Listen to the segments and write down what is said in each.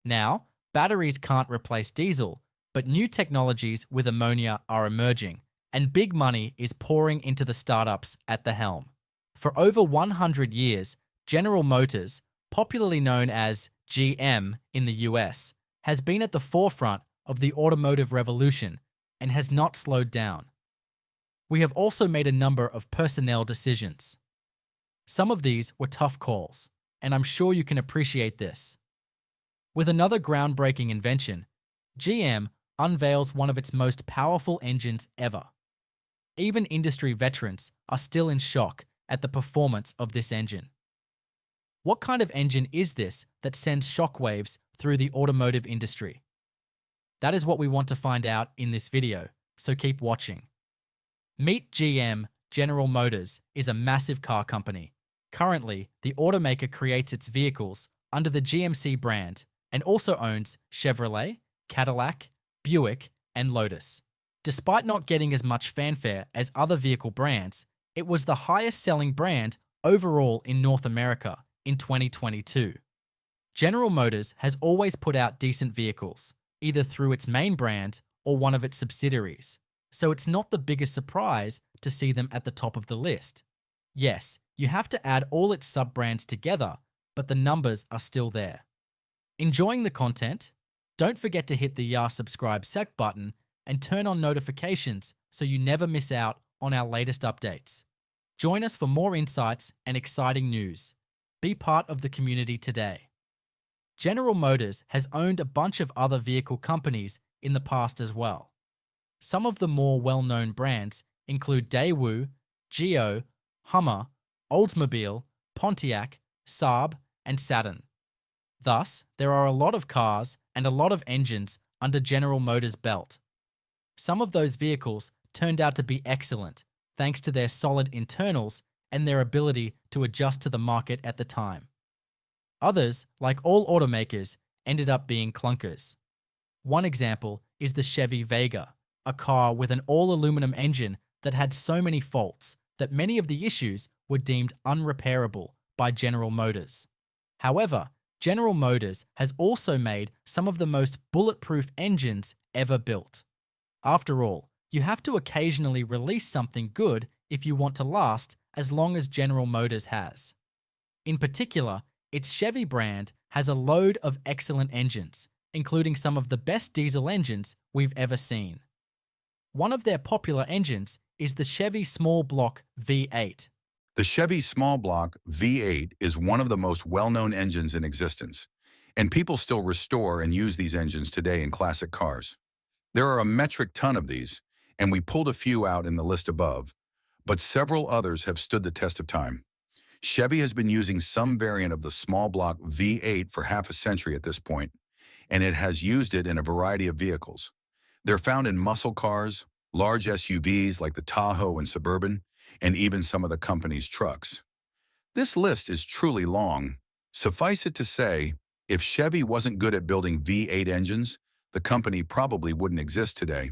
Now, batteries can't replace diesel, but new technologies with ammonia are emerging, and big money is pouring into the startups at the helm. For over 100 years, General Motors, popularly known as GM in the US, has been at the forefront of the automotive revolution and has not slowed down. We have also made a number of personnel decisions. Some of these were tough calls, and I'm sure you can appreciate this. With another groundbreaking invention, GM unveils one of its most powerful engines ever. Even industry veterans are still in shock at the performance of this engine. What kind of engine is this that sends shockwaves through the automotive industry? That is what we want to find out in this video, so keep watching. Meet GM. General Motors is a massive car company. Currently, the automaker creates its vehicles under the GMC brand and also owns Chevrolet, Cadillac, Buick, and Lotus. Despite not getting as much fanfare as other vehicle brands, it was the highest-selling brand overall in North America in 2022. General Motors has always put out decent vehicles, either through its main brand or one of its subsidiaries, so it's not the biggest surprise to see them at the top of the list. Yes, you have to add all its sub-brands together, but the numbers are still there. Enjoying the content? Don't forget to hit the subscribe sec button and turn on notifications so you never miss out on our latest updates. Join us for more insights and exciting news. Be part of the community today. General Motors has owned a bunch of other vehicle companies in the past as well. Some of the more well-known brands include Daewoo, Geo, Hummer, Oldsmobile, Pontiac, Saab, and Saturn. Thus, there are a lot of cars and a lot of engines under General Motors' belt. Some of those vehicles turned out to be excellent, thanks to their solid internals and their ability to adjust to the market at the time. Others, like all automakers, ended up being clunkers. One example is the Chevy Vega, a car with an all-aluminum engine that had so many faults that many of the issues were deemed unrepairable by General Motors. However, General Motors has also made some of the most bulletproof engines ever built. After all, you have to occasionally release something good if you want to last as long as General Motors has. In particular, its Chevy brand has a load of excellent engines, including some of the best diesel engines we've ever seen. One of their popular engines is the Chevy Small Block V8. The Chevy Small Block V8 is one of the most well-known engines in existence, and people still restore and use these engines today in classic cars. There are a metric ton of these, and we pulled a few out in the list above, but several others have stood the test of time. Chevy has been using some variant of the Small Block V8 for half a century at this point, and it has used it in a variety of vehicles. They're found in muscle cars, large SUVs like the Tahoe and Suburban, and even some of the company's trucks. This list is truly long. Suffice it to say, if Chevy wasn't good at building V8 engines, the company probably wouldn't exist today.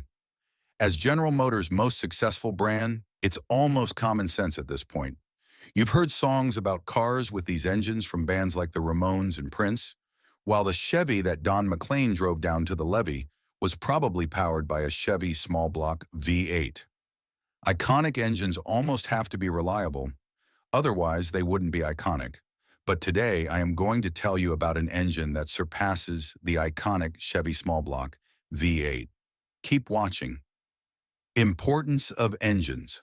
As General Motors' most successful brand, it's almost common sense at this point. You've heard songs about cars with these engines from bands like the Ramones and Prince, while the Chevy that Don McLean drove down to the levee was probably powered by a Chevy Small Block V8. Iconic engines almost have to be reliable, otherwise they wouldn't be iconic. But today I am going to tell you about an engine that surpasses the iconic Chevy Small Block V8. Keep watching. Importance of engines.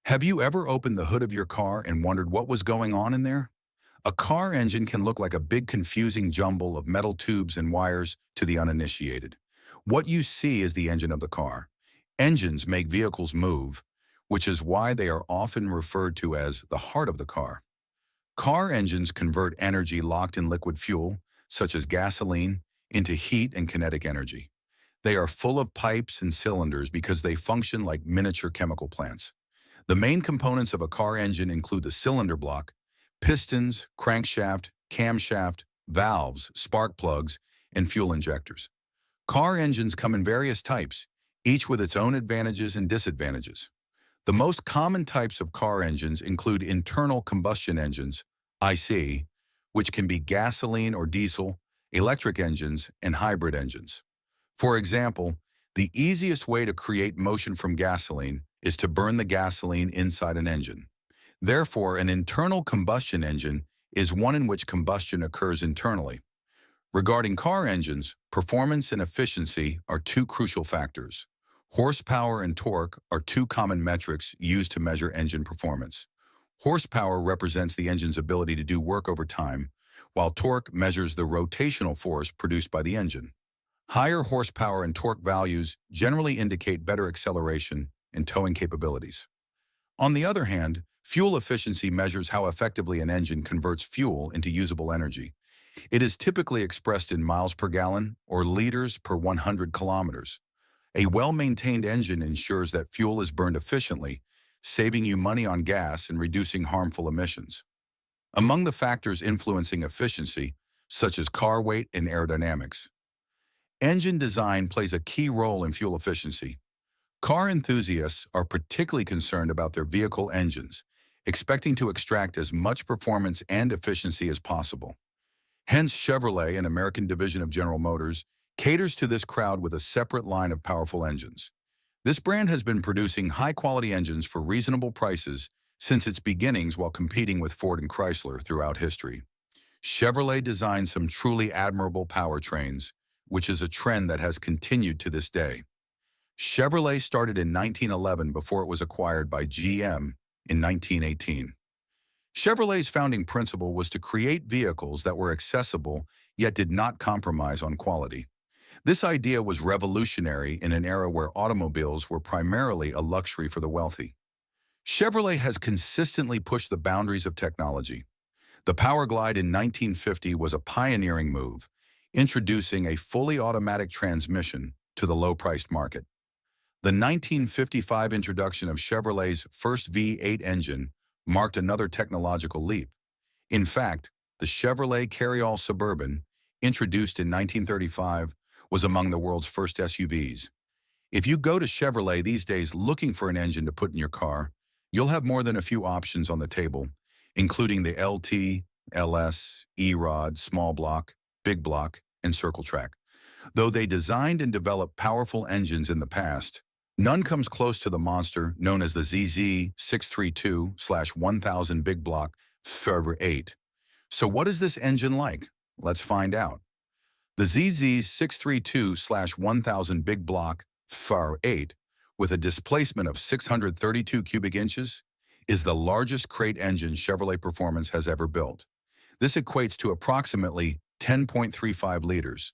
Have you ever opened the hood of your car and wondered what was going on in there? A car engine can look like a big confusing jumble of metal tubes and wires to the uninitiated. What you see is the engine of the car. Engines make vehicles move, which is why they are often referred to as the heart of the car. Car engines convert energy locked in liquid fuel, such as gasoline, into heat and kinetic energy. They are full of pipes and cylinders because they function like miniature chemical plants. The main components of a car engine include the cylinder block, pistons, crankshaft, camshaft, valves, spark plugs, and fuel injectors. Car engines come in various types, each with its own advantages and disadvantages. The most common types of car engines include internal combustion engines, IC, which can be gasoline or diesel, electric engines, and hybrid engines. For example, the easiest way to create motion from gasoline is to burn the gasoline inside an engine. Therefore, an internal combustion engine is one in which combustion occurs internally. Regarding car engines, performance and efficiency are two crucial factors. Horsepower and torque are two common metrics used to measure engine performance. Horsepower represents the engine's ability to do work over time, while torque measures the rotational force produced by the engine. Higher horsepower and torque values generally indicate better acceleration and towing capabilities. On the other hand, fuel efficiency measures how effectively an engine converts fuel into usable energy. It is typically expressed in miles per gallon or liters per 100 kilometers. A well-maintained engine ensures that fuel is burned efficiently, saving you money on gas and reducing harmful emissions. Among the factors influencing efficiency, such as car weight and aerodynamics, engine design plays a key role in fuel efficiency. Car enthusiasts are particularly concerned about their vehicle engines, expecting to extract as much performance and efficiency as possible. Hence, Chevrolet, an American division of General Motors, caters to this crowd with a separate line of powerful engines. This brand has been producing high-quality engines for reasonable prices since its beginnings while competing with Ford and Chrysler throughout history. Chevrolet designed some truly admirable powertrains, which is a trend that has continued to this day. Chevrolet started in 1911 before it was acquired by GM in 1918. Chevrolet's founding principle was to create vehicles that were accessible yet did not compromise on quality. This idea was revolutionary in an era where automobiles were primarily a luxury for the wealthy. Chevrolet has consistently pushed the boundaries of technology. The Powerglide in 1950 was a pioneering move, introducing a fully automatic transmission to the low-priced market. The 1955 introduction of Chevrolet's first V8 engine marked another technological leap. In fact, the Chevrolet Carryall Suburban, introduced in 1935, was among the world's first SUVs. If you go to Chevrolet these days looking for an engine to put in your car, you'll have more than a few options on the table, including the LT, LS, E-Rod, Small Block, Big Block, and Circle Track. Though they designed and developed powerful engines in the past, none comes close to the monster known as the ZZ632/1000 Big Block FR8. So what is this engine like? Let's find out. The ZZ632/1000 Big Block FR8, with a displacement of 632 cubic inches, is the largest crate engine Chevrolet Performance has ever built. This equates to approximately 10.35 liters.